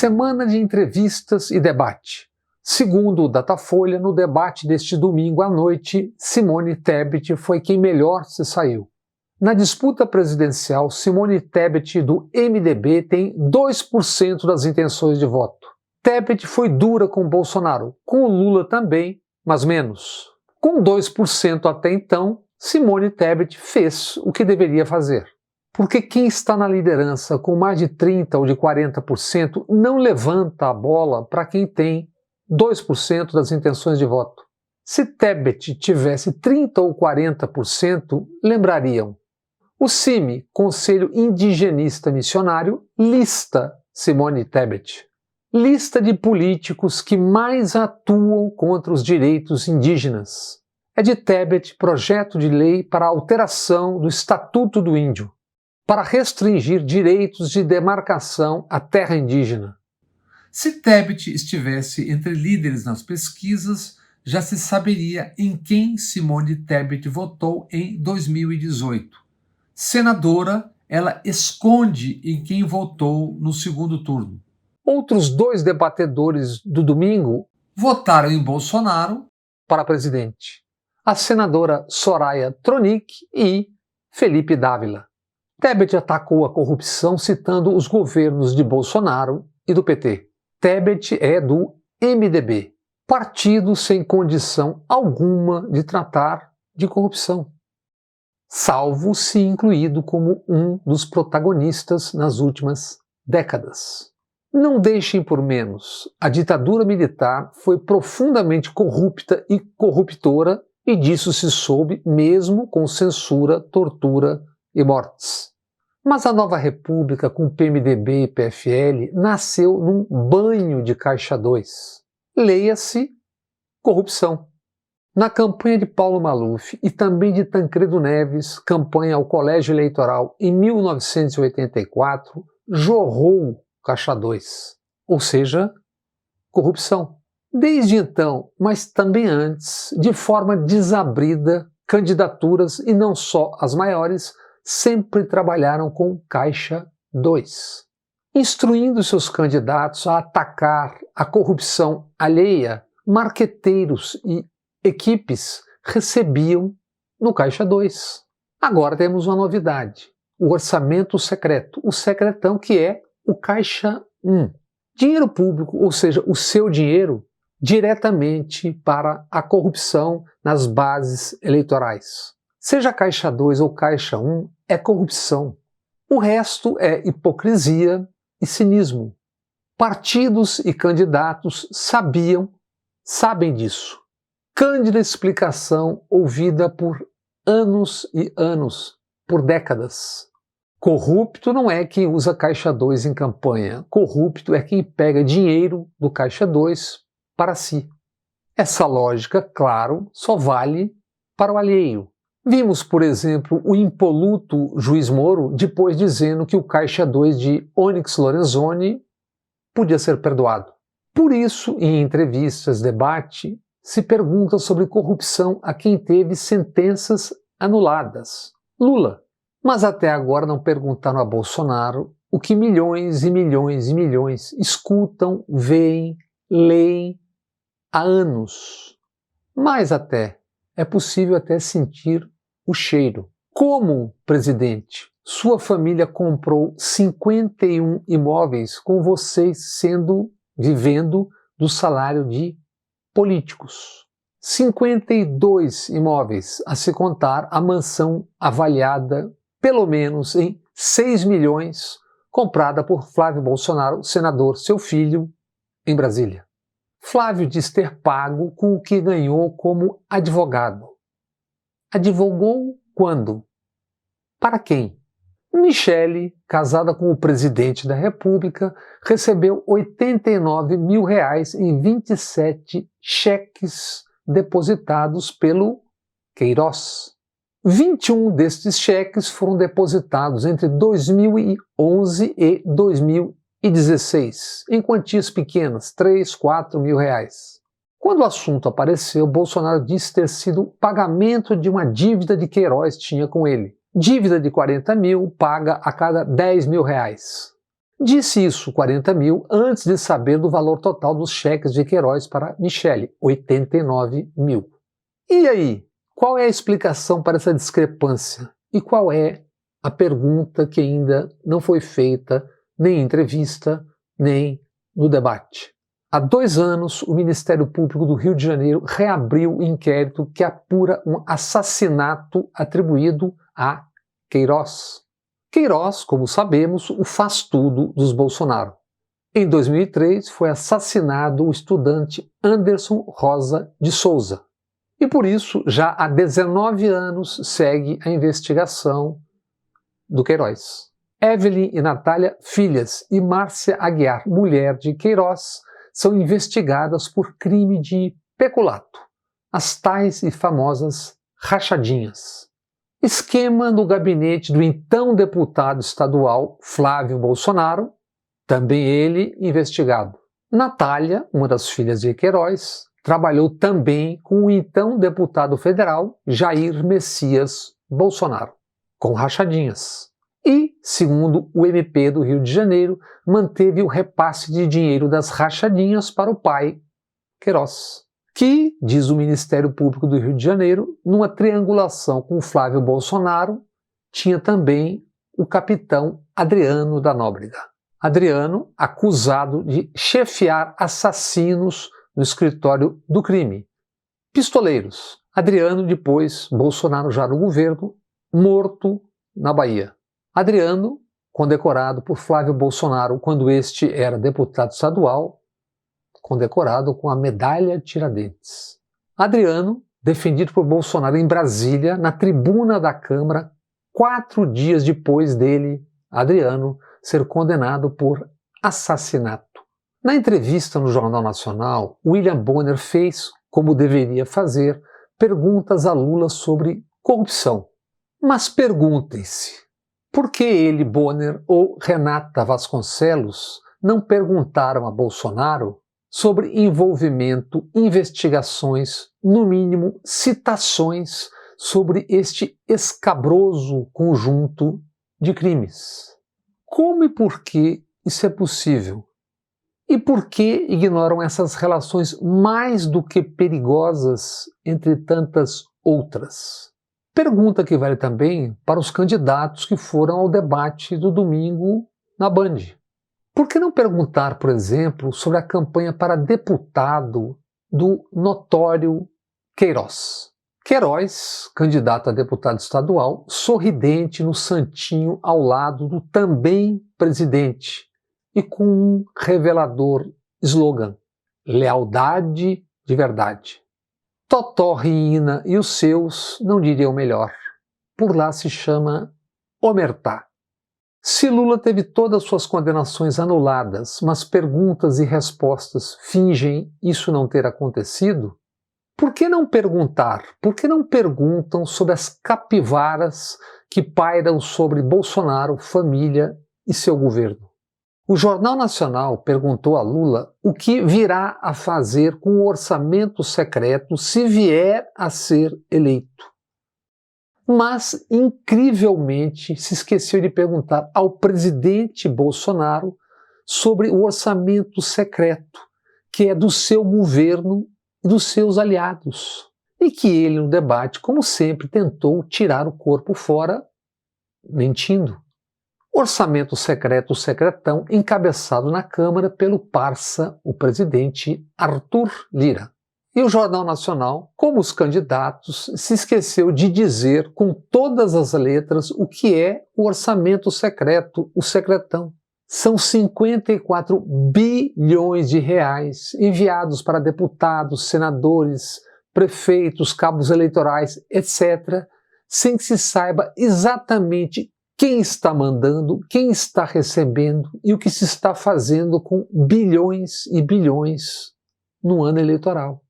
Semana de entrevistas e debate. Segundo o Datafolha, no debate deste domingo à noite, Simone Tebet foi quem melhor se saiu. Na disputa presidencial, Simone Tebet do MDB tem 2% das intenções de voto. Tebet foi dura com Bolsonaro, com o Lula também, mas menos. Com 2% até então, Simone Tebet fez o que deveria fazer. Porque quem está na liderança com mais de 30% ou de 40% não levanta a bola para quem tem 2% das intenções de voto. Se Tebet tivesse 30% ou 40%, lembrariam. O CIMI, Conselho Indigenista Missionário, lista Simone Tebet. Lista de políticos que mais atuam contra os direitos indígenas. É de Tebet projeto de lei para a alteração do Estatuto do Índio, para restringir direitos de demarcação à terra indígena. Se Tebet estivesse entre líderes nas pesquisas, já se saberia em quem Simone Tebet votou em 2018. Senadora, ela esconde em quem votou no segundo turno. Outros dois debatedores do domingo votaram em Bolsonaro para presidente. A senadora Soraya Tronic e Felipe Dávila. Tebet atacou a corrupção citando os governos de Bolsonaro e do PT. Tebet é do MDB, partido sem condição alguma de tratar de corrupção, salvo se incluído como um dos protagonistas nas últimas décadas. Não deixem por menos, a ditadura militar foi profundamente corrupta e corruptora, e disso se soube mesmo com censura, tortura e mortes. Mas a nova república com PMDB e PFL nasceu num banho de Caixa 2. Leia-se corrupção. Na campanha de Paulo Maluf e também de Tancredo Neves, campanha ao colégio eleitoral em 1984, jorrou Caixa 2, ou seja, corrupção. Desde então, mas também antes, de forma desabrida, candidaturas, e não só as maiores, sempre trabalharam com Caixa 2, instruindo seus candidatos a atacar a corrupção alheia. Marqueteiros e equipes recebiam no Caixa 2. Agora temos uma novidade, o orçamento secreto, o secretão, que é o Caixa 1. Dinheiro público, ou seja, o seu dinheiro, diretamente para a corrupção nas bases eleitorais. Seja Caixa 2 ou Caixa 1, é corrupção. O resto é hipocrisia e cinismo. Partidos e candidatos sabem disso. Cândida explicação ouvida por anos e anos, por décadas. Corrupto não é quem usa Caixa 2 em campanha. Corrupto é quem pega dinheiro do Caixa 2 para si. Essa lógica, claro, só vale para o alheio. Vimos, por exemplo, o impoluto juiz Moro depois dizendo que o Caixa 2 de Onyx Lorenzoni podia ser perdoado. Por isso, em entrevistas, debate, se pergunta sobre corrupção a quem teve sentenças anuladas. Lula. Mas até agora não perguntaram a Bolsonaro o que milhões e milhões e milhões escutam, veem, leem há anos. Mais até, é possível até sentir o cheiro. Como presidente, sua família comprou 51 imóveis com vocês vivendo do salário de políticos. 52 imóveis, a se contar a mansão avaliada pelo menos em 6 milhões, comprada por Flávio Bolsonaro, senador, seu filho, em Brasília. Flávio diz ter pago com o que ganhou como advogado. Advogou quando? Para quem? Michele, casada com o presidente da República, recebeu R$89 mil em 27 cheques depositados pelo Queiroz. 21 destes cheques foram depositados entre 2011 e 2016, em quantias pequenas, 3, 4 mil reais. Quando o assunto apareceu, Bolsonaro disse ter sido pagamento de uma dívida de Queiroz tinha com ele. Dívida de 40 mil paga a cada 10 mil reais. Disse isso, 40 mil, antes de saber do valor total dos cheques de Queiroz para Michele, 89 mil. E aí, qual é a explicação para essa discrepância? E qual é a pergunta que ainda não foi feita nem em entrevista, nem no debate? Há 2 anos, o Ministério Público do Rio de Janeiro reabriu o inquérito que apura um assassinato atribuído a Queiroz. Queiroz, como sabemos, o faz-tudo dos Bolsonaro. Em 2003, foi assassinado o estudante Anderson Rosa de Souza. E por isso, já há 19 anos, segue a investigação do Queiroz. Evelyn e Natália, filhas, e Márcia Aguiar, mulher de Queiroz, são investigadas por crime de peculato, as tais e famosas rachadinhas. Esquema no gabinete do então deputado estadual Flávio Bolsonaro, também ele investigado. Natália, uma das filhas de Queiroz, trabalhou também com o então deputado federal Jair Messias Bolsonaro, com rachadinhas. E, segundo o MP do Rio de Janeiro, manteve o repasse de dinheiro das rachadinhas para o pai, Queiroz, que, diz o Ministério Público do Rio de Janeiro, numa triangulação com Flávio Bolsonaro, tinha também o capitão Adriano da Nóbrega. Adriano, acusado de chefiar assassinos no escritório do crime. Pistoleiros. Adriano, depois, Bolsonaro já no governo, morto na Bahia. Adriano, condecorado por Flávio Bolsonaro quando este era deputado estadual, condecorado com a Medalha Tiradentes. Adriano, defendido por Bolsonaro em Brasília, na tribuna da Câmara, 4 dias depois dele, Adriano, ser condenado por assassinato. Na entrevista no Jornal Nacional, William Bonner fez, como deveria fazer, perguntas a Lula sobre corrupção. Mas perguntem-se, por que ele, Bonner ou Renata Vasconcelos não perguntaram a Bolsonaro sobre envolvimento, investigações, no mínimo citações sobre este escabroso conjunto de crimes? Como e por que isso é possível? E por que ignoram essas relações mais do que perigosas entre tantas outras? Pergunta que vale também para os candidatos que foram ao debate do domingo na Band. Por que não perguntar, por exemplo, sobre a campanha para deputado do notório Queiroz? Queiroz, candidato a deputado estadual, sorridente no santinho ao lado do também presidente e com um revelador slogan: lealdade de verdade. Totó Riina e os seus não diriam melhor. Por lá se chama omertá. Se Lula teve todas suas condenações anuladas, mas perguntas e respostas fingem isso não ter acontecido, por que não perguntar? Por que não perguntam sobre as capivaras que pairam sobre Bolsonaro, família e seu governo? O Jornal Nacional perguntou a Lula o que virá a fazer com o orçamento secreto se vier a ser eleito. Mas, incrivelmente, se esqueceu de perguntar ao presidente Bolsonaro sobre o orçamento secreto, que é do seu governo e dos seus aliados, e que ele, no debate, como sempre, tentou tirar o corpo fora, mentindo. Orçamento secreto, o secretão, encabeçado na Câmara pelo parça, o presidente Arthur Lira. E o Jornal Nacional, como os candidatos, se esqueceu de dizer com todas as letras o que é o orçamento secreto, o secretão. São 54 bilhões de reais enviados para deputados, senadores, prefeitos, cabos eleitorais, etc., sem que se saiba exatamente quem está mandando, quem está recebendo e o que se está fazendo com bilhões e bilhões no ano eleitoral.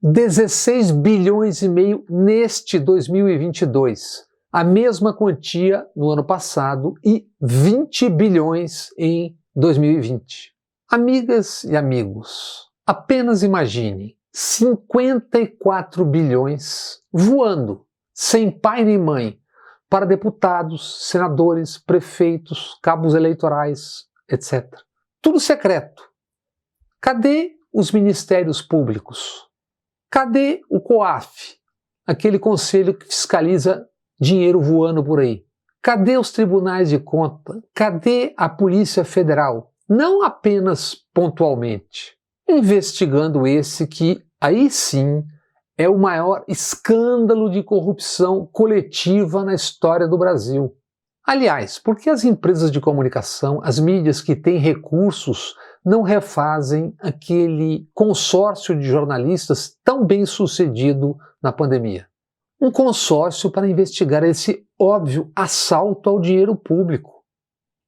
16 bilhões e meio neste 2022, a mesma quantia no ano passado e 20 bilhões em 2020. Amigas e amigos, apenas imagine 54 bilhões voando, sem pai nem mãe, para deputados, senadores, prefeitos, cabos eleitorais, etc. Tudo secreto. Cadê os ministérios públicos? Cadê o COAF, aquele conselho que fiscaliza dinheiro voando por aí? Cadê os tribunais de conta? Cadê a Polícia Federal? Não apenas pontualmente, investigando esse que, aí sim, é o maior escândalo de corrupção coletiva na história do Brasil. Aliás, por que as empresas de comunicação, as mídias que têm recursos, não refazem aquele consórcio de jornalistas tão bem sucedido na pandemia? Um consórcio para investigar esse óbvio assalto ao dinheiro público,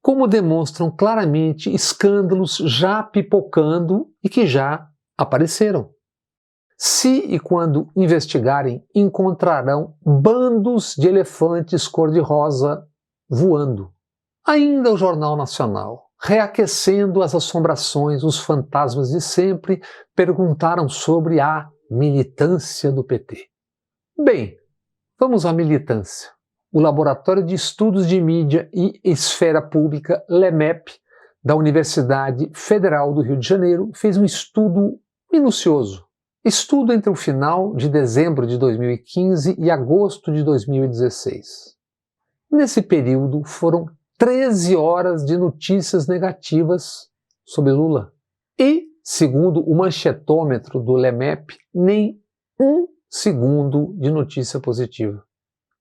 como demonstram claramente escândalos já pipocando e que já apareceram. Se e quando investigarem, encontrarão bandos de elefantes cor-de-rosa voando. Ainda o Jornal Nacional, reaquecendo as assombrações, os fantasmas de sempre, perguntaram sobre a militância do PT. Bem, vamos à militância. O Laboratório de Estudos de Mídia e Esfera Pública, LEMEP, da Universidade Federal do Rio de Janeiro, fez um estudo minucioso. Estudo entre o final de dezembro de 2015 e agosto de 2016. Nesse período foram 13 horas de notícias negativas sobre Lula. E, segundo o manchetômetro do LEMEP, nem 1 segundo de notícia positiva.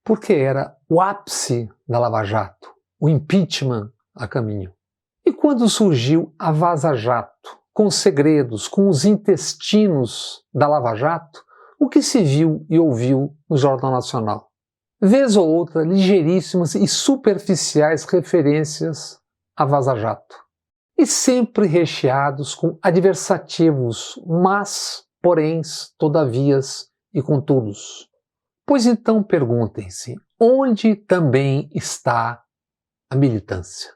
Porque era o ápice da Lava Jato, o impeachment a caminho. E quando surgiu a Vaza Jato, com os segredos, com os intestinos da Lava Jato, o que se viu e ouviu no Jornal Nacional? Vez ou outra, ligeiríssimas e superficiais referências a Vaza Jato. E sempre recheados com adversativos, mas, poréns, todavias e contudos. Pois então perguntem-se, onde também está a militância?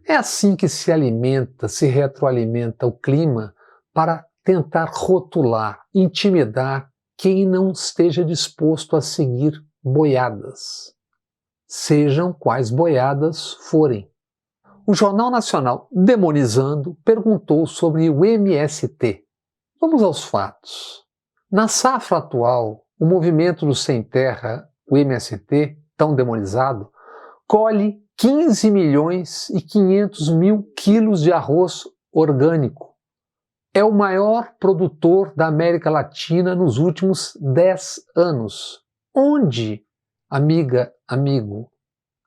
É assim que se alimenta, se retroalimenta o clima para tentar rotular, intimidar quem não esteja disposto a seguir boiadas, sejam quais boiadas forem. O Jornal Nacional, demonizando, perguntou sobre o MST. Vamos aos fatos. Na safra atual, o movimento do Sem Terra, o MST, tão demonizado, colhe 15 milhões e 500 mil quilos de arroz orgânico. É o maior produtor da América Latina nos últimos 10 anos. Onde, amiga, amigo,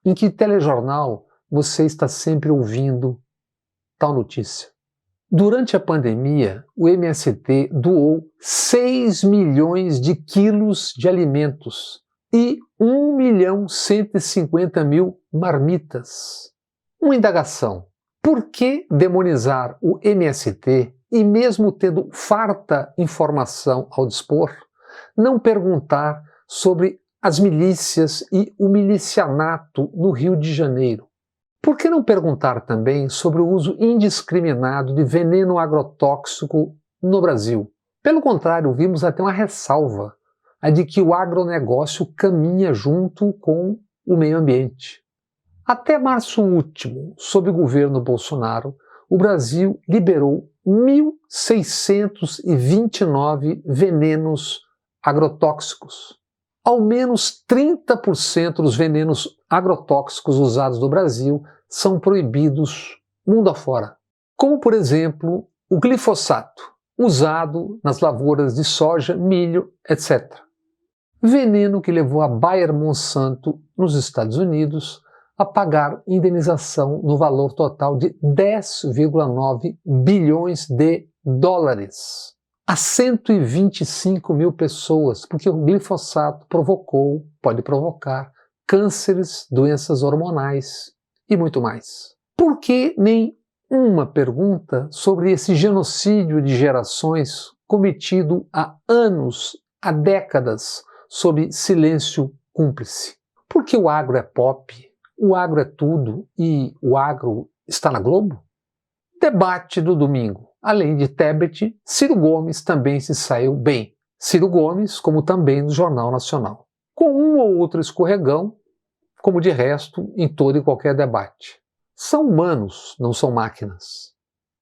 em que telejornal você está sempre ouvindo tal notícia? Durante a pandemia, o MST doou 6 milhões de quilos de alimentos e 1.150.000 marmitas. Uma indagação: por que demonizar o MST e, mesmo tendo farta informação ao dispor, não perguntar sobre as milícias e o milicianato no Rio de Janeiro? Por que não perguntar também sobre o uso indiscriminado de veneno agrotóxico no Brasil? Pelo contrário, vimos até uma ressalva, a de que o agronegócio caminha junto com o meio ambiente. Até março último, sob o governo Bolsonaro, o Brasil liberou 1.629 venenos agrotóxicos. Ao menos 30% dos venenos agrotóxicos usados no Brasil são proibidos mundo afora, como, por exemplo, o glifosato, usado nas lavouras de soja, milho, etc. Veneno que levou a Bayer Monsanto, nos Estados Unidos, a pagar indenização no valor total de 10,9 bilhões de dólares a 125 mil pessoas, porque o glifosato pode provocar cânceres, doenças hormonais e muito mais. Por que nem uma pergunta sobre esse genocídio de gerações cometido há anos, há décadas, sob silêncio cúmplice? Porque o agro é pop, o agro é tudo e o agro está na Globo? Debate do domingo. Além de Tebet, Ciro Gomes também se saiu bem. Ciro Gomes, como também no Jornal Nacional. Com um ou outro escorregão, como de resto em todo e qualquer debate. São humanos, não são máquinas.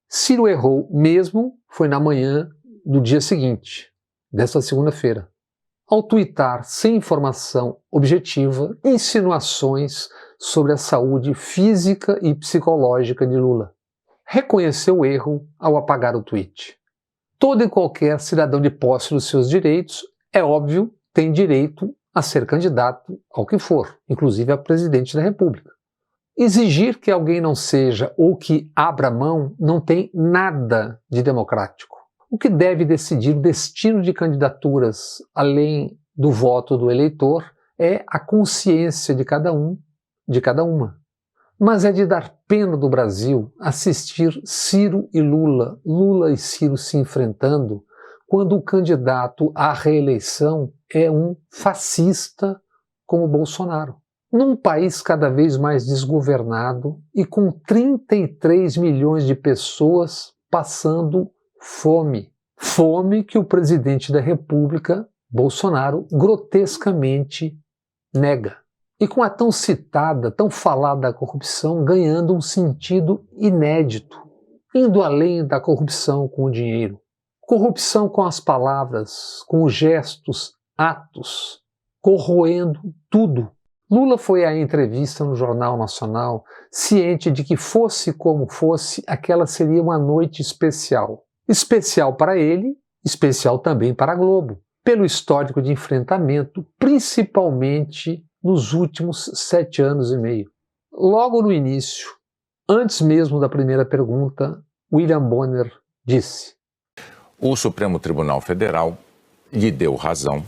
Ciro errou mesmo foi na manhã do dia seguinte, desta segunda-feira, ao tuitar sem informação objetiva insinuações sobre a saúde física e psicológica de Lula. Reconheceu o erro ao apagar o tweet. Todo e qualquer cidadão de posse dos seus direitos, é óbvio, tem direito a ser candidato ao que for, inclusive a presidente da República. Exigir que alguém não seja ou que abra mão não tem nada de democrático. O que deve decidir o destino de candidaturas, além do voto do eleitor, é a consciência de cada um, de cada uma. Mas é de dar pena do Brasil assistir Ciro e Lula, Lula e Ciro se enfrentando, quando o candidato à reeleição é um fascista como Bolsonaro. Num país cada vez mais desgovernado e com 33 milhões de pessoas passando fome. Fome que o presidente da República, Bolsonaro, grotescamente nega. E com a tão citada, tão falada corrupção ganhando um sentido inédito, indo além da corrupção com o dinheiro. Corrupção com as palavras, com os gestos, atos, corroendo tudo. Lula foi à entrevista no Jornal Nacional, ciente de que fosse como fosse, aquela seria uma noite especial. Especial para ele, especial também para a Globo, pelo histórico de enfrentamento, principalmente nos últimos 7 anos e meio. Logo no início, antes mesmo da primeira pergunta, William Bonner disse: o Supremo Tribunal Federal lhe deu razão.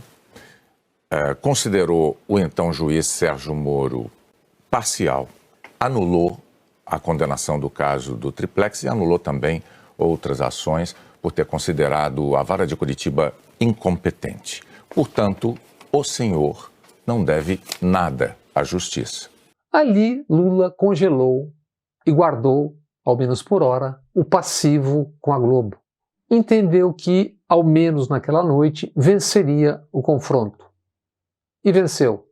Considerou o então juiz Sérgio Moro parcial, anulou a condenação do caso do Triplex e anulou também outras ações por ter considerado a Vara de Curitiba incompetente. Portanto, o senhor não deve nada à justiça. Ali, Lula congelou e guardou, ao menos por hora, o passivo com a Globo. Entendeu que, ao menos naquela noite, venceria o confronto. E venceu.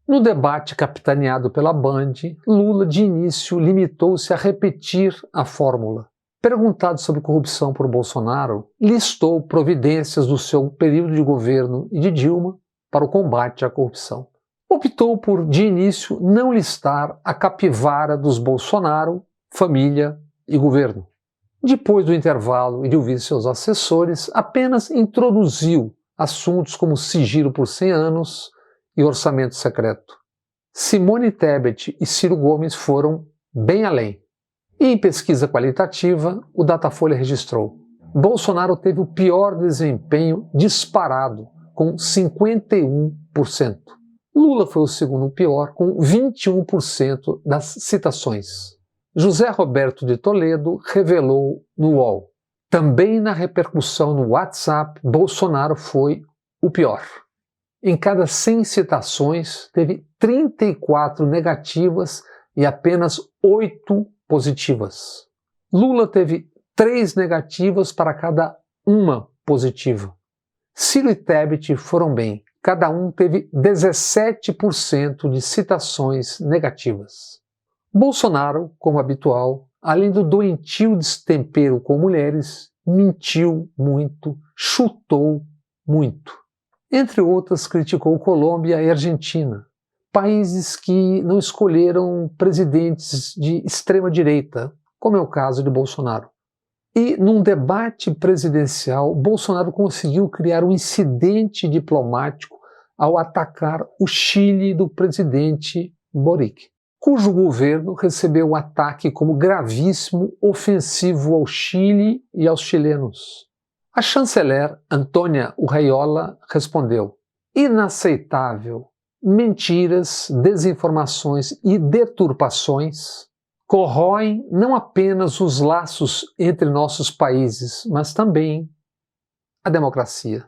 No debate capitaneado pela Band, Lula de início limitou-se a repetir a fórmula. Perguntado sobre corrupção por Bolsonaro, listou providências do seu período de governo e de Dilma para o combate à corrupção. Optou por, de início, não listar a capivara dos Bolsonaro, família e governo. Depois do intervalo e de ouvir seus assessores, apenas introduziu assuntos como sigilo por 100 anos e orçamento secreto. Simone Tebet e Ciro Gomes foram bem além. E em pesquisa qualitativa, o Datafolha registrou: Bolsonaro teve o pior desempenho disparado, com 51%. Lula foi o segundo pior, com 21% das citações. José Roberto de Toledo revelou no UOL: também na repercussão no WhatsApp, Bolsonaro foi o pior. Em cada 100 citações, teve 34 negativas e apenas 8 positivas. Lula teve 3 negativas para cada uma positiva. Ciro e Tebet foram bem. Cada um teve 17% de citações negativas. Bolsonaro, como habitual, além do doentio destempero com mulheres, mentiu muito, chutou muito. Entre outras, criticou Colômbia e Argentina, países que não escolheram presidentes de extrema-direita, como é o caso de Bolsonaro. E, num debate presidencial, Bolsonaro conseguiu criar um incidente diplomático ao atacar o Chile do presidente Boric, cujo governo recebeu o ataque como gravíssimo, ofensivo ao Chile e aos chilenos. A chanceler Antônia Urreiola respondeu: inaceitável, mentiras, desinformações e deturpações corroem não apenas os laços entre nossos países, mas também a democracia.